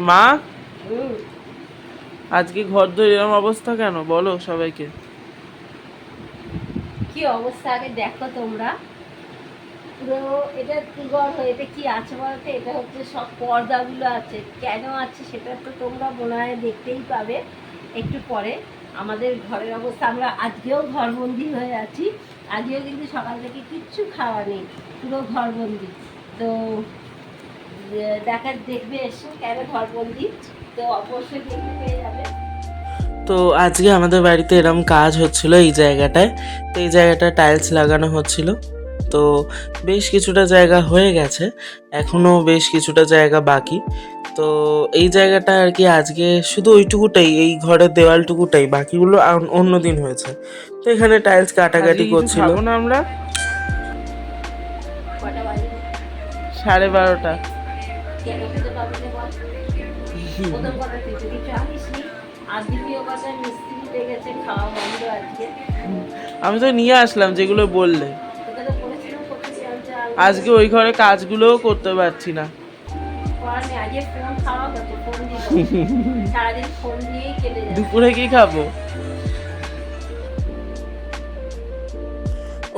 মা আজকে ঘর ধরে এরকম অবস্থা কেন বলো সবাইকে। কি অবস্থা আগে দেখো তোমরা। পুরো এটা কি ঘর এটা কি আছে বলতে, এটা হচ্ছে সব পর্দাগুলো আছে, কেন আছে সেটা তো তোমরা মনে হয় দেখতেই পাবে একটু পরে। আমাদের ঘরের অবস্থা, আমরা আজকেও ঘরবন্দি হয়ে আছি। আজকেও কিন্তু সকাল থেকে কিচ্ছু খাওয়া নেই, পুরো ঘরবন্দি। তো দেখবে এসো কেন ঘরবন্দি, তো অবশ্যই দেখতে পেয়ে যাবে। তো আজকে আমাদের বাড়িতে এরকম কাজ হচ্ছিল এই জায়গাটায়। তো এই জায়গাটা টাইলস লাগানো হচ্ছিল। তো বেশ কিছুটা জায়গা হয়ে গেছে, এখনও বেশ কিছুটা জায়গা বাকি। তো এই জায়গাটা আর কি আজকে শুধু ওইটুকুটাই, এই ঘরের দেওয়ালটুকুটাই, বাকিগুলো অন্য দিন হয়েছে। তো এখানে টাইলস কাটাকাটি করছিল। না আমরা কটা বাজে? 12:30। কেন খেতে পারবে না বল? প্রথম কথা তুই তো কিছু আনিসনি, আর দ্বিতীয় কথা মিস্ত্রি লেগেছে, খাওয়া বন্ধ আজকে। আমি তো নিয়ে আসলাম যেগুলো বললে। তোকে তো বলেছিলাম করতে আনতে, আজকে ওই ঘরে কাজগুলোও করতে পারছি না। আজকে ফোন খাওয়া হচ্ছে, ফোন দিব সারাদিন, ফোন দিয়েই কেটে যাবে। দুপুরে কি খাবো?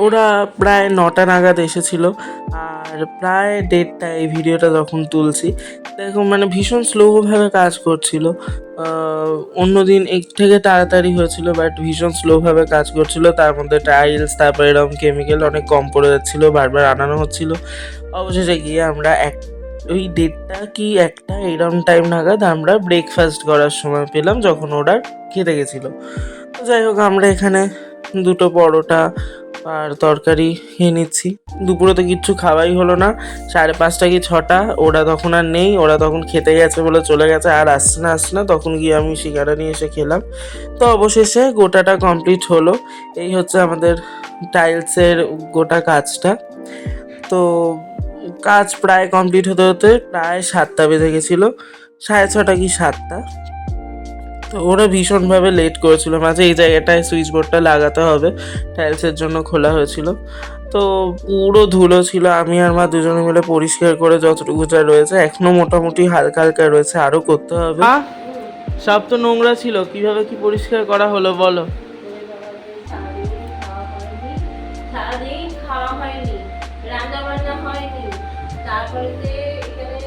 ওরা প্রায় 9টা নাগাদ এসেছিল, আর প্রায় 1:30 এই ভিডিওটা যখন তুলছি। দেখো মানে ভীষণ স্লোভাবে কাজ করছিল। অন্যদিন এর থেকে তাড়াতাড়ি হয়েছিল, বাট ভীষণ স্লোভাবে কাজ করছিল। তার মধ্যে টাইলস, তারপরে এরকম কেমিক্যাল অনেক কম পড়ে যাচ্ছিলো, বারবার আনানো হচ্ছিল। অবশেষে গিয়ে আমরা ওই 1:30 কি 1টা এরকম টাইম নাগাদ আমরা ব্রেকফাস্ট করার সময় পেলাম, যখন ওরা খেতে গেছিলো। তো যাই হোক, আমরা এখানে 2টো পরোটা আর তরকারি খেয়ে নিচ্ছি। দুপুরে তো কিচ্ছু খাওয়াই হলো না। 5:30 কি 6টা, ওরা তখন আর নেই, ওরা তখন খেতে গেছে বলে চলে গেছে, আর আসছে না। তখন গিয়ে আমি সিঙ্গারা নিয়ে এসে খেলাম। তো অবশেষে গোটাটা কমপ্লিট হলো। এই হচ্ছে আমাদের টাইলসের গোটা কাজটা। তো কাজ প্রায় কমপ্লিট হতে হতে প্রায় 7টা বেজে গেছিলো, 6:30 কি 7টা। তো ওরা ভীষণভাবে লেট করেছিল, মাঝে এই জায়গাটায় সুইচ বোর্ডটা লাগাতে হবে, টাইলসের জন্য খোলা হয়েছিল। তো পুরো ধুলো ছিল, আমি আর মা দুজনে মিলে পরিষ্কার করে যতটুকু যা রয়েছে, এখনো মোটামুটি হালকা হালকা রয়েছে, আরও করতে হবে। সব তো নোংরা ছিল, কিভাবে কি পরিষ্কার করা হলো বলো। সারাদিন খাওয়া হয়নি, রান্না বান্না হয়নি, তারপরে এখানে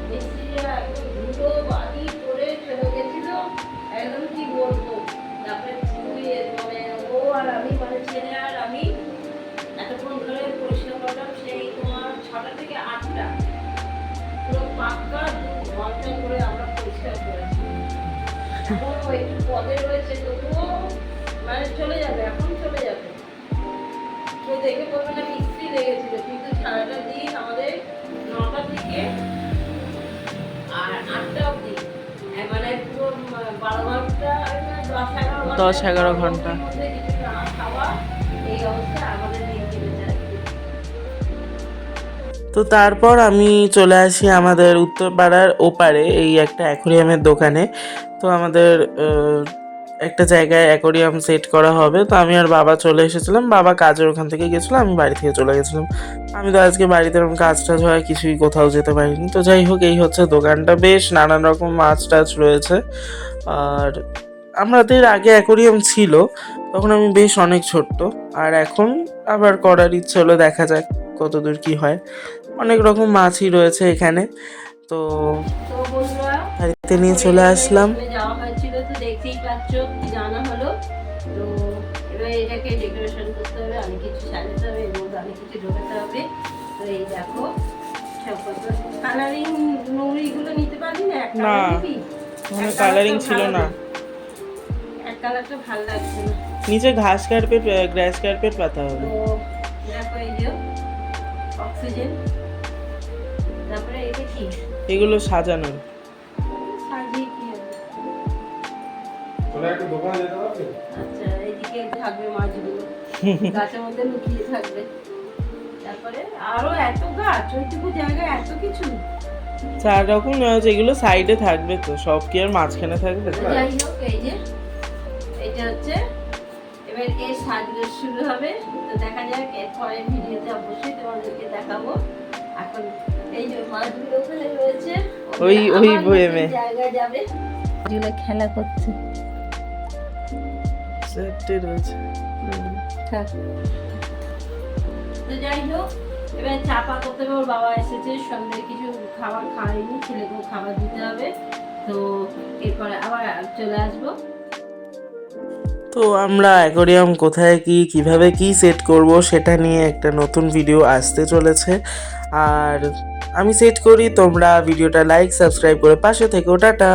মিস্ত্রিরা একদম ধুলো বালি করে চলে গেছিল, একদম কি বলবো। তারপরে মানে ও আর আমি, মানে ছেলে আর আমি এতক্ষণ ধরে পরিষ্কার করলাম, সেই তোমার 6টা থেকে 8টা, পুরো পাক্কা 2 ঘন্টা করে আমরা পরিষ্কার করেছি। এখনো একটু পদে রয়েছে, তবুও মানে চলে যাবে, এখন চলে যাবে। কেউ দেখে বলবে না মিস্ত্রি লেগেছিল, কিন্তু সারাটা দিন আমাদের 9টা থেকে আর 8টা অবধি, মানে পুরো 12 ঘন্টা, 10-11 ঘন্টা মধ্যে কিছু না খাওয়া, এই অবস্থা আমাদের দিন কেটেছে। তো তারপর আমি চলে আসি আমাদের উত্তরপাড়ার ওপারে এই একটা অ্যাকোরিয়ামের দোকানে। তো আমাদের একটা জায়গায় অ্যাকোরিয়াম সেট করা হবে। তো আমি আর বাবা চলে এসেছিলাম, বাবা কাজের ওখান থেকে গেছিলো, আমি বাড়ি থেকে চলে গেছিলাম। আমি তো আজকে বাড়িতে এরকম কাজ টাজ হয় কিছুই, কোথাও যেতে পারিনি। তো যাই হোক, এই হচ্ছে দোকানটা, বেশ নানান রকম মাছ টাছ রয়েছে। আর আমাদের আগে অ্যাকোরিয়াম ছিল, তখন আমি বেশ অনেক ছোট্ট, আর এখন আবার করার ইচ্ছে হলো, দেখা যাক কতদূর কি হয়। অনেক রকম মাছই রয়েছে এখানে। তো বাড়িতে নিয়ে চলে আসলাম। যাওয়া হয়েছিল, তো দেখতেই পাচ্ছ কি জানা হলো। তো এবার এটাকে ডেকোরেশন করতে হবে, অনেক কিছু সাজাতে হবে, এর মধ্যে অনেক কিছু ঢোকাতে হবে। তো এই দেখো কালারিং নুড়িগুলো নিতে পারবি না, একটা নিবি? কালারিং ছিল না, এক কালারটা ভালো লাগছে না। নিচে গ্রাস কার্পেট পাতা হবে। তো দেখো এই যে অক্সিজেন, তারপরে এটা কি, এগুলো সাজানো। সাজিয়ে কি হবে? আচ্ছা, এইদিকে থাকবে মাছগুলো, গাছের মধ্যে লুকিয়ে থাকবে। তারপরে আরো এত গাছ, ওইটুকু জায়গায় এত কিছু, 4 রকম আছে। এগুলো সাইডে থাকবে, তো সব কি আর মাঝখানে থাকবে? যাই হোক, এই যে এটা হচ্ছে এবার এর সাজগোজ শুরু হবে। তো দেখা যাক, এরপরে ভিডিওতে অবশ্যই তোমাদেরকে দেখাবো। এখন এই যে মাছগুলো ওখানে রয়েছে, ওই আবার নতুন বয়েমে জায়গায় যাবে, যেগুলো খেলা করছে। চারটে রয়েছে। থাক। তো যাই হোক, এবার চাপা করতে হবে। ওর বাবা এসেছে, সঙ্গে কিছু খাবার খাওয়াইনি, ছেলেকেও খাবার দিতে হবে। তো এরপরে আবার চলে আসবো। তো আমরা অ্যাকোরিয়াম কোথায় কি কিভাবে কি সেট করব সেটা নিয়ে একটা নতুন ভিডিও আসতে চলেছে। আর আমি সেট করি, তোমরা ভিডিওটা লাইক সাবস্ক্রাইব করে পাশে থেকো। টাটা।